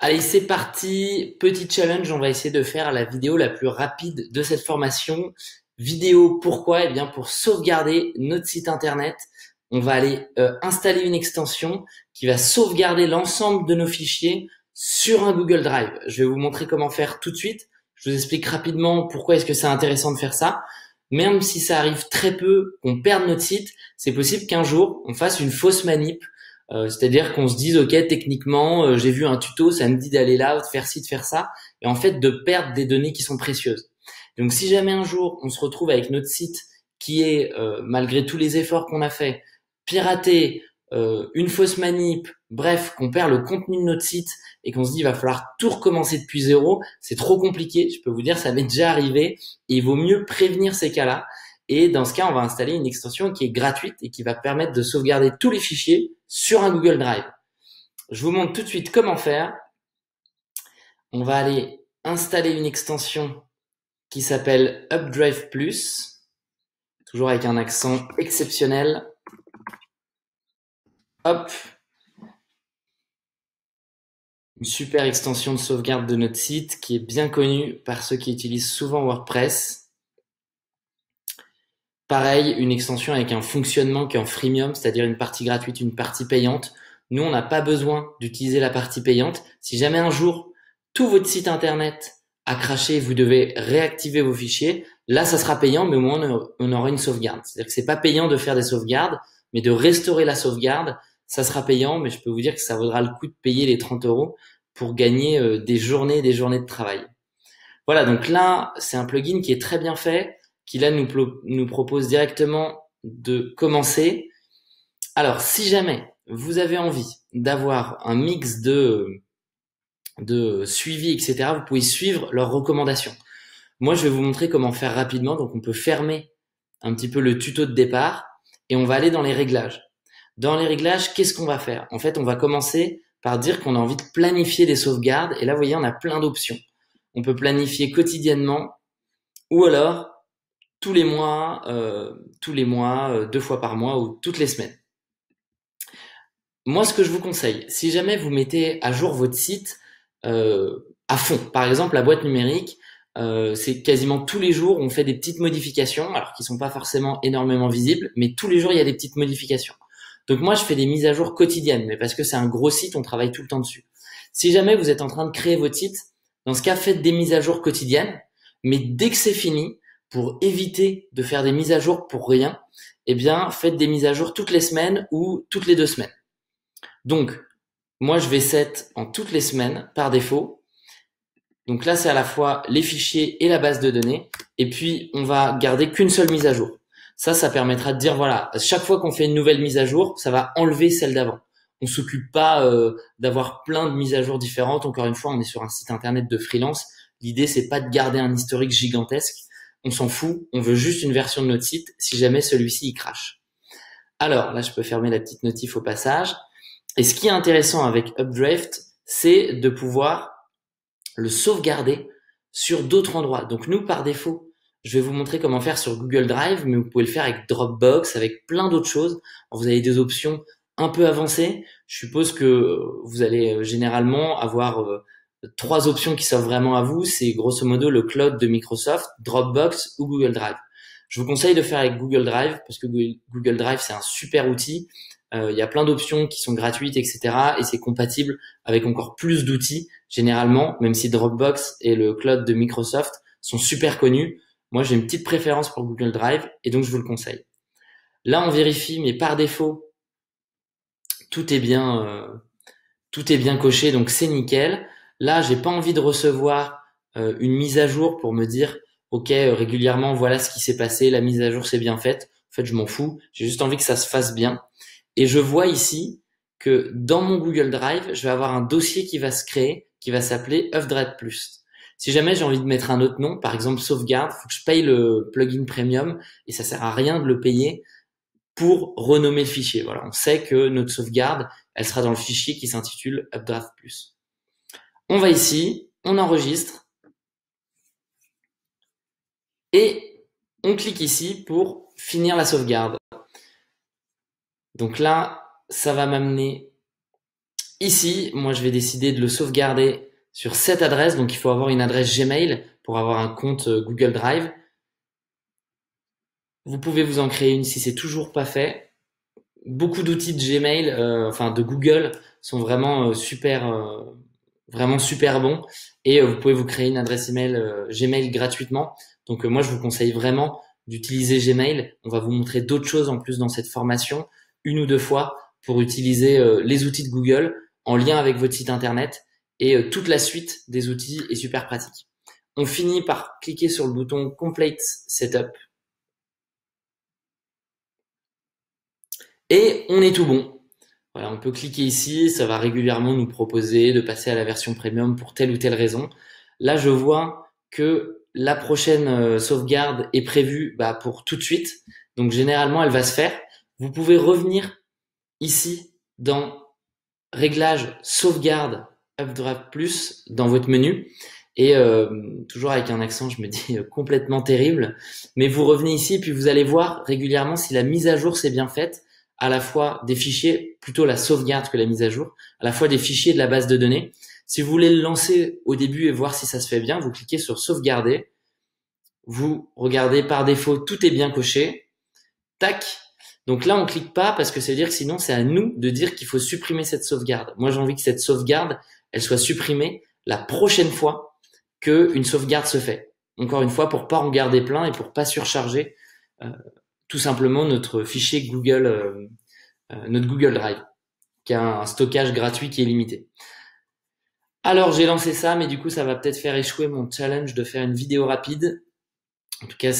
Allez, c'est parti. Petit challenge, on va essayer de faire la vidéo la plus rapide de cette formation. Vidéo, pourquoi? Eh bien, pour sauvegarder notre site internet, on va aller installer une extension qui va sauvegarder l'ensemble de nos fichiers sur un Google Drive. Je vais vous montrer comment faire tout de suite. Je vous explique rapidement pourquoi est-ce que c'est intéressant de faire ça. Même si ça arrive très peu, qu'on perde notre site, c'est possible qu'un jour, on fasse une fausse manip. C'est-à-dire qu'on se dise, ok, techniquement, j'ai vu un tuto, ça me dit d'aller là, de faire ci, de faire ça, et en fait de perdre des données qui sont précieuses. Donc si jamais un jour on se retrouve avec notre site qui est, malgré tous les efforts qu'on a fait, piraté, une fausse manip, bref, qu'on perd le contenu de notre site et qu'on se dit il va falloir tout recommencer depuis zéro, c'est trop compliqué, je peux vous dire, ça m'est déjà arrivé, et il vaut mieux prévenir ces cas-là. Et dans ce cas, on va installer une extension qui est gratuite et qui va permettre de sauvegarder tous les fichiers sur un Google Drive. Je vous montre tout de suite comment faire. On va aller installer une extension qui s'appelle Updrive Plus, toujours avec un accent exceptionnel. Hop, une super extension de sauvegarde de notre site qui est bien connue par ceux qui utilisent souvent WordPress. Pareil, une extension avec un fonctionnement qui est en freemium, c'est-à-dire une partie gratuite, une partie payante. Nous, on n'a pas besoin d'utiliser la partie payante. Si jamais un jour, tout votre site internet a craché, vous devez réactiver vos fichiers, là, ça sera payant, mais au moins, on aura une sauvegarde. C'est-à-dire que c'est pas payant de faire des sauvegardes, mais de restaurer la sauvegarde, ça sera payant, mais je peux vous dire que ça vaudra le coup de payer les 30 € pour gagner des journées et des journées de travail. Voilà, donc là, c'est un plugin qui est très bien fait, qui là nous propose directement de commencer. Alors, si jamais vous avez envie d'avoir un mix de suivi, etc., vous pouvez suivre leurs recommandations. Moi, je vais vous montrer comment faire rapidement. Donc, on peut fermer un petit peu le tuto de départ et on va aller dans les réglages. Dans les réglages, qu'est-ce qu'on va faire? En fait, on va commencer par dire qu'on a envie de planifier des sauvegardes. Et là, vous voyez, on a plein d'options. On peut planifier quotidiennement ou alors tous les mois, 2 fois par mois ou toutes les semaines. Moi, ce que je vous conseille, si jamais vous mettez à jour votre site à fond, par exemple la boîte numérique, c'est quasiment tous les jours on fait des petites modifications, alors qui sont pas forcément énormément visibles, mais tous les jours il y a des petites modifications. Donc moi, je fais des mises à jour quotidiennes, mais parce que c'est un gros site, on travaille tout le temps dessus. Si jamais vous êtes en train de créer votre site, dans ce cas, faites des mises à jour quotidiennes, mais dès que c'est fini, pour éviter de faire des mises à jour pour rien, eh bien, faites des mises à jour toutes les semaines ou toutes les 2 semaines. Donc, moi, je vais set en toutes les semaines par défaut. Donc là, c'est à la fois les fichiers et la base de données. Et puis, on va garder qu'une seule mise à jour. Ça permettra de dire, voilà, chaque fois qu'on fait une nouvelle mise à jour, ça va enlever celle d'avant. On s'occupe pas d'avoir plein de mises à jour différentes. Encore une fois, on est sur un site internet de freelance. L'idée, c'est pas de garder un historique gigantesque. On s'en fout. On veut juste une version de notre site si jamais celui-ci il crache. Alors, là, je peux fermer la petite notif au passage. Et ce qui est intéressant avec Updraft, c'est de pouvoir le sauvegarder sur d'autres endroits. Donc nous, par défaut, je vais vous montrer comment faire sur Google Drive, mais vous pouvez le faire avec Dropbox, avec plein d'autres choses. Alors, vous avez des options un peu avancées. Je suppose que vous allez généralement avoir 3 options qui s'offrent vraiment à vous. C'est grosso modo le cloud de Microsoft, Dropbox ou Google Drive. Je vous conseille de faire avec Google Drive parce que Google Drive, c'est un super outil. Il y a plein d'options qui sont gratuites, etc. Et c'est compatible avec encore plus d'outils, généralement, même si Dropbox et le cloud de Microsoft sont super connus. Moi, j'ai une petite préférence pour Google Drive et donc je vous le conseille. Là, on vérifie, mais par défaut, tout est bien coché, donc c'est nickel. Là, j'ai pas envie de recevoir une mise à jour pour me dire, ok, régulièrement, voilà ce qui s'est passé, la mise à jour s'est bien faite. En fait, je m'en fous. J'ai juste envie que ça se fasse bien. Et je vois ici que dans mon Google Drive, je vais avoir un dossier qui va se créer, qui va s'appeler Updrive Plus. Si jamais j'ai envie de mettre un autre nom, par exemple sauvegarde, faut que je paye le plugin premium et ça sert à rien de le payer pour renommer le fichier. Voilà, on sait que notre sauvegarde, elle sera dans le fichier qui s'intitule Updraft Plus. On va ici, on enregistre et on clique ici pour finir la sauvegarde. Donc là, ça va m'amener Ici, moi, je vais décider de le sauvegarder sur cette adresse. Donc, il faut avoir une adresse Gmail pour avoir un compte Google Drive. Vous pouvez vous en créer une si c'est toujours pas fait. Beaucoup d'outils de Gmail, enfin de Google, sont vraiment super bons. Et vous pouvez vous créer une adresse email Gmail gratuitement. Donc moi, je vous conseille vraiment d'utiliser Gmail. On va vous montrer d'autres choses en plus dans cette formation, une ou deux fois, pour utiliser les outils de Google en lien avec votre site internet. Et toute la suite des outils est super pratique. On finit par cliquer sur le bouton Complete Setup. Et on est tout bon. Voilà, on peut cliquer ici, ça va régulièrement nous proposer de passer à la version premium pour telle ou telle raison. Là, je vois que la prochaine sauvegarde est prévue pour tout de suite. Donc généralement, elle va se faire. Vous pouvez revenir ici dans Réglages, sauvegarde, Updraft Plus dans votre menu. Et toujours avec un accent, je me dis complètement terrible. Mais vous revenez ici et puis vous allez voir régulièrement si la mise à jour s'est bien faite, à la fois des fichiers, plutôt la sauvegarde que la mise à jour, à la fois des fichiers de la base de données. Si vous voulez le lancer au début et voir si ça se fait bien, vous cliquez sur sauvegarder. Vous regardez par défaut, tout est bien coché. Tac. Donc là, on clique pas parce que ça veut dire que sinon, c'est à nous de dire qu'il faut supprimer cette sauvegarde. Moi, j'ai envie que cette sauvegarde, elle soit supprimée la prochaine fois qu'une sauvegarde se fait. Encore une fois, pour pas en garder plein et pour pas surcharger tout simplement notre fichier Google, notre Google Drive, qui a un stockage gratuit qui est limité. Alors, j'ai lancé ça, mais du coup, ça va peut-être faire échouer mon challenge de faire une vidéo rapide. En tout cas,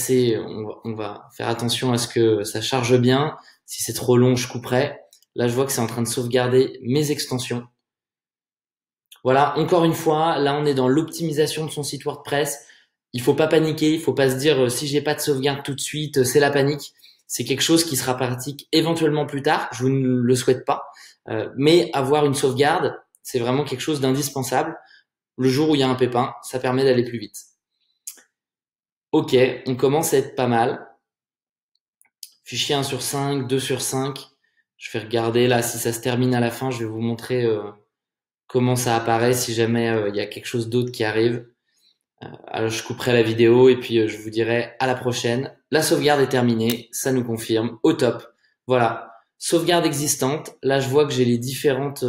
on va faire attention à ce que ça charge bien. Si c'est trop long, je couperai. Là, je vois que c'est en train de sauvegarder mes extensions. Voilà, encore une fois, là, on est dans l'optimisation de son site WordPress. Il faut pas paniquer, il faut pas se dire si j'ai pas de sauvegarde tout de suite, c'est la panique. C'est quelque chose qui sera pratique éventuellement plus tard. Je ne le souhaite pas, mais avoir une sauvegarde, c'est vraiment quelque chose d'indispensable. Le jour où il y a un pépin, ça permet d'aller plus vite. Ok, on commence à être pas mal. Fichier 1 sur 5, 2 sur 5. Je vais regarder là si ça se termine à la fin. Je vais vous montrer comment ça apparaît si jamais il y a quelque chose d'autre qui arrive. Alors je couperai la vidéo et puis je vous dirai à la prochaine. La sauvegarde est terminée, ça nous confirme, au top. Voilà, sauvegarde existante. Là je vois que j'ai les différentes,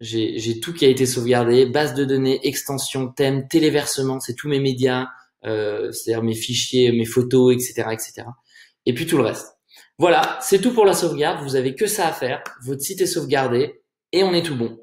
j'ai tout qui a été sauvegardé, base de données, extension, thème, téléversement, c'est tous mes médias, c'est-à-dire mes fichiers, mes photos, etc., etc. Et puis tout le reste. Voilà, c'est tout pour la sauvegarde. Vous avez que ça à faire. Votre site est sauvegardé et on est tout bon.